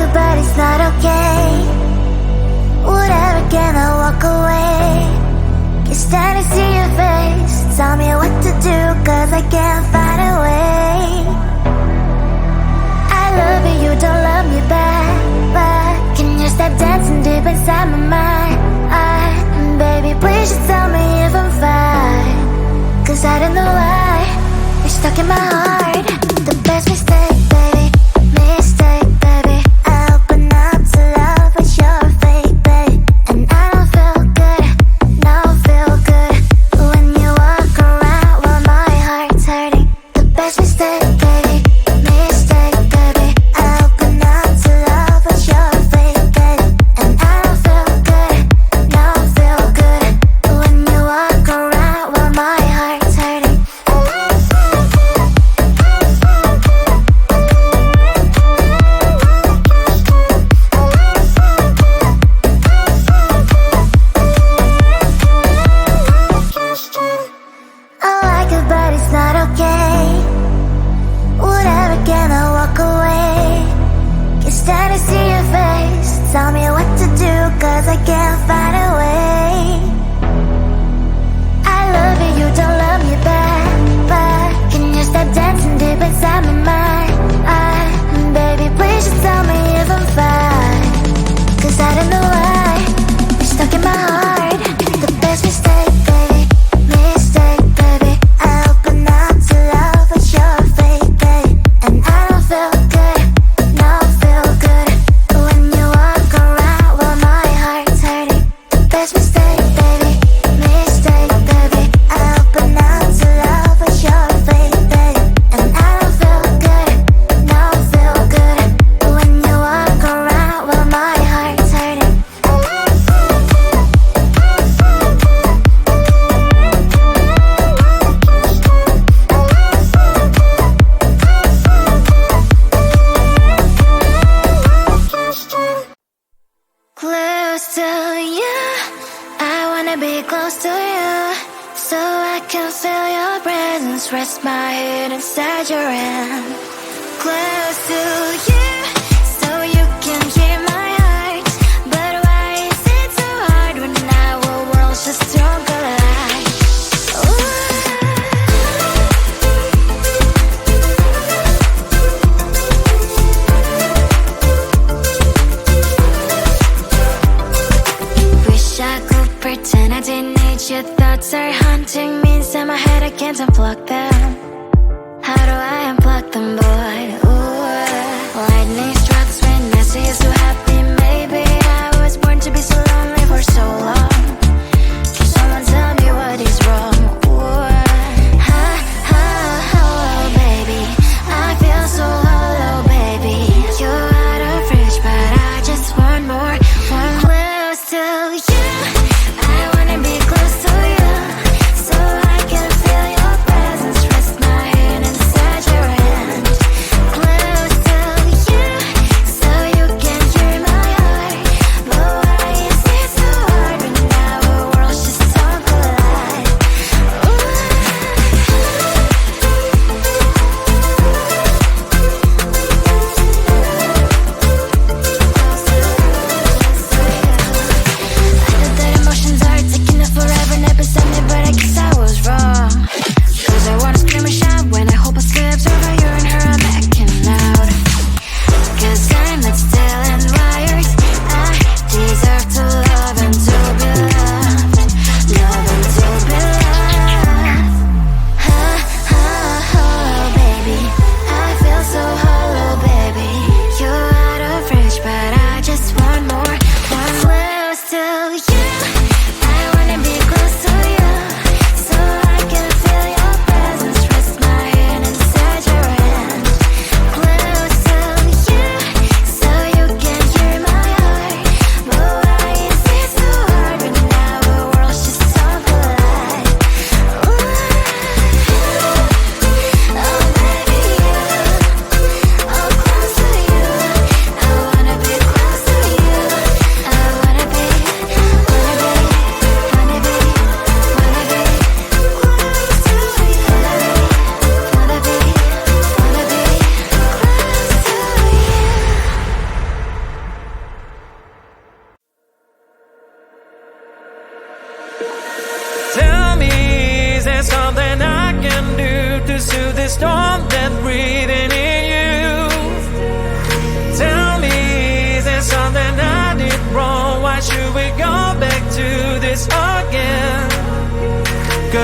it, but it's not okay. Whatever, can I walk away? Can't stand to see your face. Tell me what to do, cause I can't find a way. I love you, you don't love me back, but can you stop dancing deep inside my mind? Baby, please just tell me if I'm fine, cause I don't know why you're stuck in my heart. The best mistake, baby, mistake, baby. I open up to love, but you're fake, baby. And I don't feel good, no feel good when you walk around while my heart's hurting. The best mistake, baby, mistake, baby. I open up to love, but you're fake, baby. And I don't feel good, no feel good when you walk around while my heart's hurting. I like it, but it's not okay. Whatever, can I walk away? Can't stand to see your face. Tell me what to do, cause I can't find a way. I love you, you don't love me back, but can you stop dancing deep inside my mind? Baby, please just tell me if I'm fine, cause I don't know why you're stuck in my heart. The best mistake, baby, mistake, baby. I open up to love, but you're fake, baby. And I don't feel good, no feel good when you walk around while my heart's hurting. The best mistake, baby, mistake, baby. I open up to love, but you're fake, baby. And I don't feel good, no feel good when you walk around while my heart's hurting. Close to you, I wanna be close to you, so I can feel your presence. Rest my head inside your hand. Close to you, so you can hear my heart. But why is it so hard when our worlds just don't collide? Wish I could pretend I didn't need your thoughts are haunting me inside my head. I can't unplug them. How do I unplug them, boy? Ooh, lightning strikes when I see you so happy. Maybe I was born to be so lonely for so long. Can someone tell me what is wrong? Ooh, baby, I feel so hollow, baby. You're out of reach, but I just want more. One close to you, I wanna be close to you, so I can feel your presence.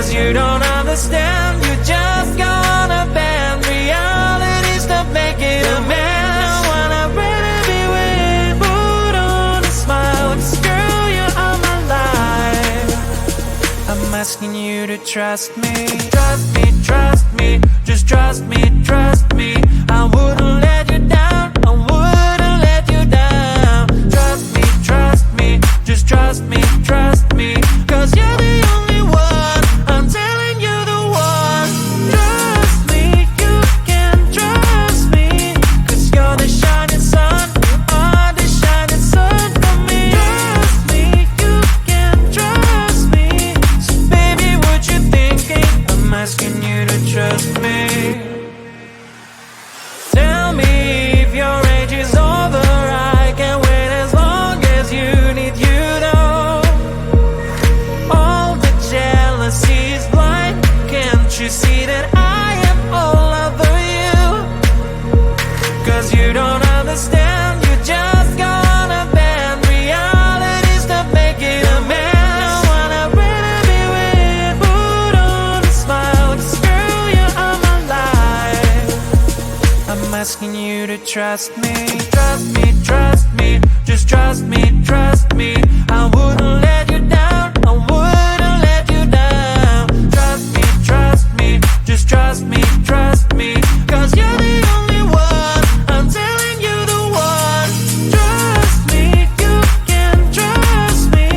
Cause you don't understand, you just gonna bend realities to make it a man. I wanna really be with, put on a smile, girl, you are my life. I'm asking you to trust me. Trust me, trust me, just trust me, trust me. I wouldn't let you down, I wouldn't let you down. Trust me, just trust me, trust me. Cause you're the only one, I'm telling you the one. Trust me, you can trust me. Cause you're the shining sun, you are the shining sun for me. Trust me, you can trust me. So baby, what you thinking? I'm asking you to trust me. Tell me if your age is over, I can wait as long as you need, you know. All the jealousy is blind, can't you see that I am all over you? Cause you don't understand, you just gonna bend realities to make it a man. I wanna really be with, put on a smile, cause girl, you are my life. I'm asking you to trust me. Trust me, trust me, just trust me, trust me. I wouldn't let you down, I wouldn't let you down. Trust me, just trust me, trust me. Cause you're the only one, I'm telling you the one. Trust me, you can trust me.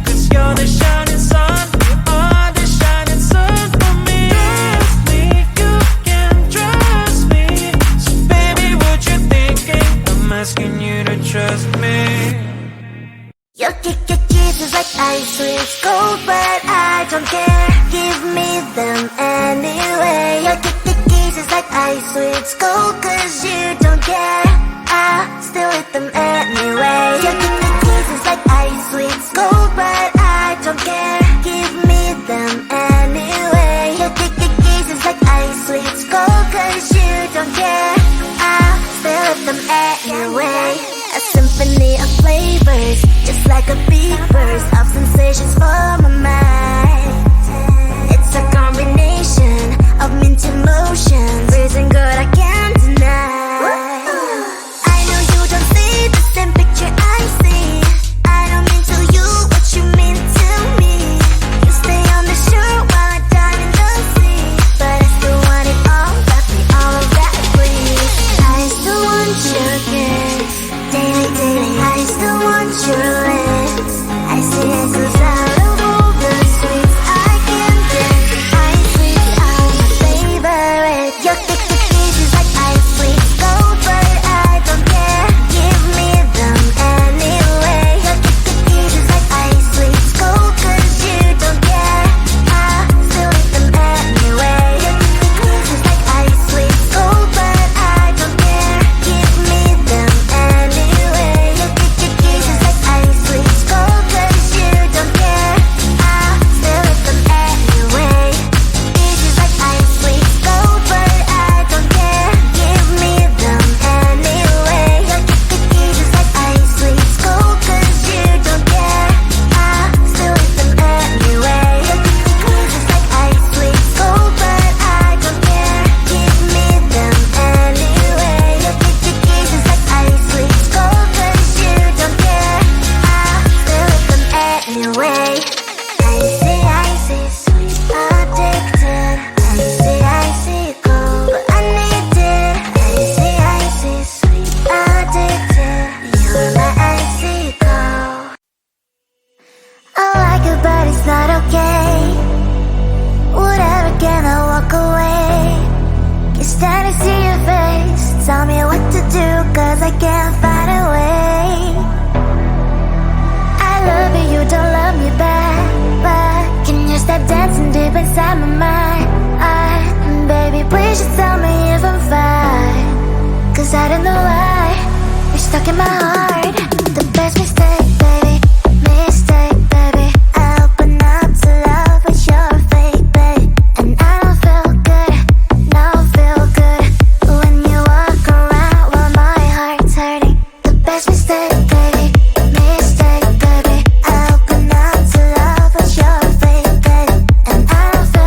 Cause you're the shining sun, you are the shining sun for me. Trust me, you can trust me. So baby, what you thinking? I'm asking you to trust me. Your kisses like ice with gold, but I don't care. Give me them anyway. Your kisses like ice with gold, cause you don't care. I'll still hit them anyway. Your kisses like ice with gold, but I don't care. Give me them anyway. Your kisses like ice with gold, cause you don't care. I'll still hit them anyway. A symphony of flavors, just like a big burst of sensations for my mind. It's a combination of mint emotions, freezing good I can't deny. I know you don't see the same picture I see. I don't mean to you what you mean to me. You stay on the shore while I dive in the sea, but I still want it all, wrap me all of that, please. I still want your kiss, daily, daily, I still want your lips. I see it goes out of all the sweets I can get. Ice sweets are my favorite. Your kisses like ice sweets gold, but I don't care. Give me them anyway. Your kisses like ice sweets gold, cause you don't care. I'll still eat them anyway. Your kisses like ice sweets gold, but I don't care. Give me them anyway. Your kisses like ice sweets gold, cause you don't care. I'll still eat them anyway. Kisses like ice sweets gold, but I don't care. Give me them anyway. Your kisses like ice sweets gold, cause you don't care. I'll still eat them anyway. Your kisses like ice sweets gold, but I don't care. Give me them anyway. Your kisses like ice sweets gold, cause you don't care. I'll still eat them anyway. Icy, sweet, addicted. Icy, cold, but I need it. Icy, sweet, addicted. You're my icy cold. I like it, but it's not okay. Whatever, can I walk away? Can't stand to see your face. Tell me what to do, cause I can't find a way. I love you, you don't love me back, but can you stop dancing deep inside my mind? Baby, please just tell me if I'm fine, cause I don't know why you're stuck in my heart. The best mistake, baby, mistake, baby. I open up to love, but you're fake, baby. And I don't feel good, no feel good when you walk around while my heart's hurting. The best mistake, baby, mistake, baby. I open up to love, but you're fake, baby. And I don't feel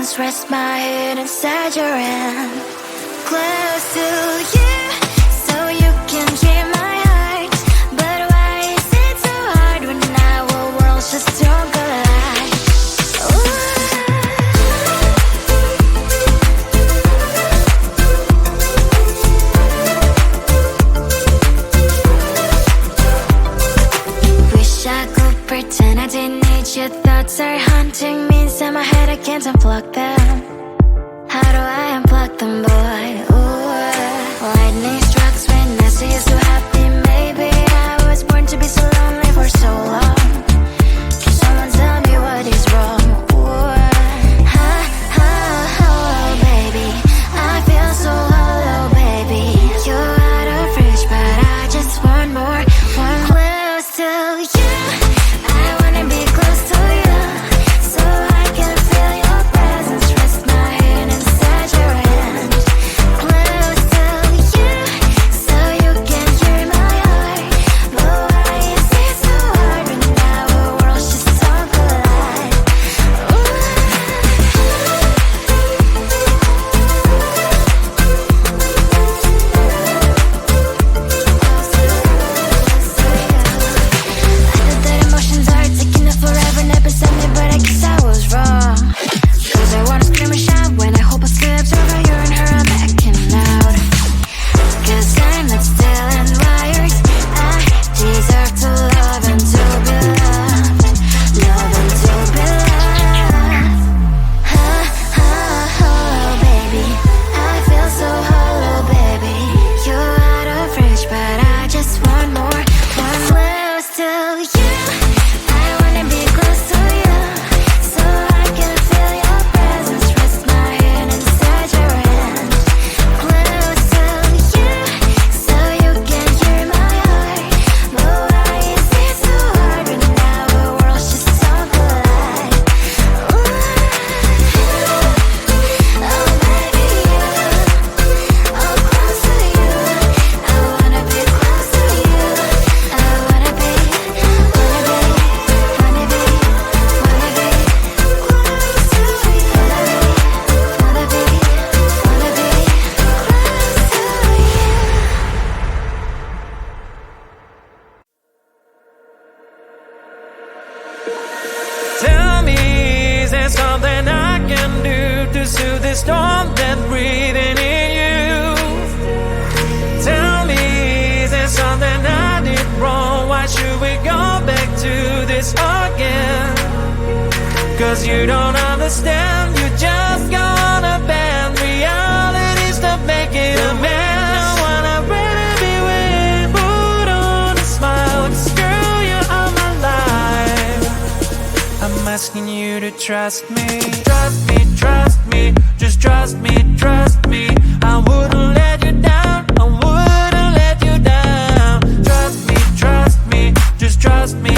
presence, rest my head inside your hand. Close to you, so you can hear my heart. But why is it so hard when our worlds just don't collide? Wish I could pretend I didn't need your thoughts are haunting me inside my head. I can't unplug them. How do I unplug them, boy? Ooh, lightning strikes when I see you so happy. Maybe I was born to be so lonely for so long. Can someone tell me what is wrong? Ooh, ha, ha, oh, baby, I feel so hollow, baby. You're out of reach, but I just want more, one close to you. I wanna be close to you, so I can feel your presence, rest my head inside your hand. Close to you, so you can hear my heart. But why is it so hard when our worlds just don't collide? I know that emotions are taking up forever, never sent me, but I guess I was wrong. Cause I wanna scream and shout when I hope I still observe how you and her are backing out. Cause I'm not still in wires. I deserve to love and to be loved. Love and to be loved. Ha, ha, oh, baby, I feel so hollow, baby. You're out of reach, but I just want more, one close to you. I wanna be close to you, so I can feel your presence, rest my head inside your hand. Close to you, so you can hear my heart. But why is it so hard when our worlds just don't collide? Ooh, oh baby, oh close to you. I wanna be close to you. I wanna be, wanna be, wanna be, wanna be close to you. Wanna be, wanna be close to you. Tell me, is there something I can do to soothe the storm that's breathing in you? Tell me, is there something I did wrong? Why should we go back to this again? Cause you don't understand, you just gonna bend realities to make it a mess. Wanna really be with, put on a smile, 'cause girl, you are my life. I'm asking you to trust me, trust me, trust me, just trust me, trust me. I wouldn't let you down, I wouldn't let you down. Trust me, just trust me.